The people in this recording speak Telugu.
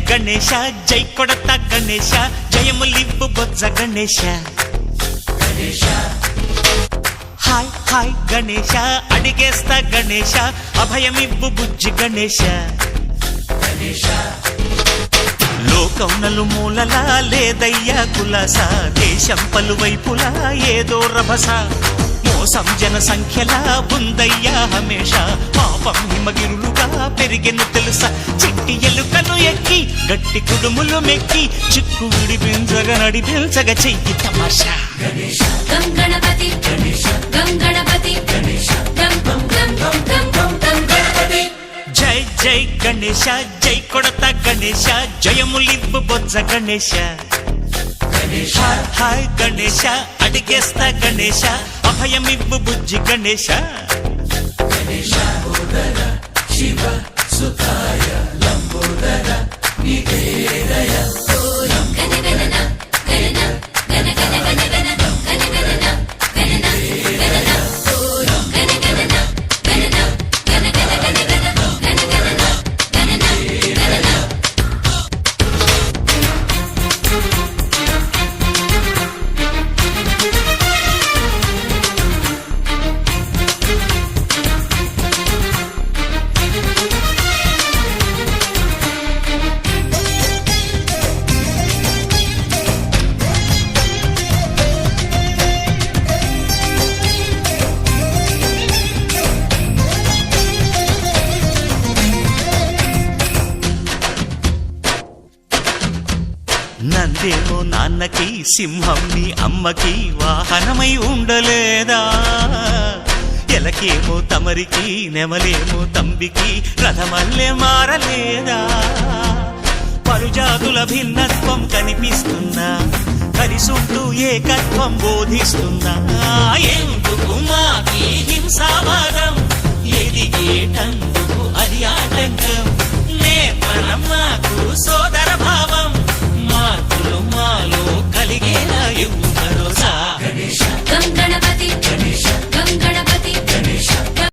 గణేశ జై కొడత గణేశ జయములివ్వు బొజ్జ గణేశ హాయ్ హాయ్ గణేశ అడిగేస్తా గణేశ అభయమివ్వు బుజ్జి గణేశ లోకం నలుమూలలా లేదయ్యా కులాస దేశం పలువైపులా ఏదో రభస మోసం జన సంఖ్యలా ఉందయ్యా హమేష పాపం హిమగిరులుగా పెరిగెను తెలుసా చిట్టి ఎలుకలు ఎక్కి గట్టి కుడుములు మెక్కి చిక్కు విడిపించగ నడిపించగ చెయ్యి తమాషా గం గణపతి గం గణపతి గం గం గం గం గం గం గణపతి జై జై గణేశ జై కొడత గణేశ జయములివ్వు బొజ్జ గణేశ హాయ్ హాయ్ గణేశ అడిగేస్తా గణేశ అభయమివ్వు బుజ్జి గణేశ శివ సుతాయ లంబోదర నివేదయ నందేమో నాన్నకి సింహం నీ అమ్మకి వాహనమై ఉండలేదా ఎలకేమో తమరికి నెమలేమో తంబికి రథమల్లే మారలేదా పరుజాతుల భిన్నత్వం కనిపిస్తున్నా కలిసుంటూ ఏకత్వం బోధిస్తున్నా ఎందుకు మాకి హింసావాదం ఎదిగేటం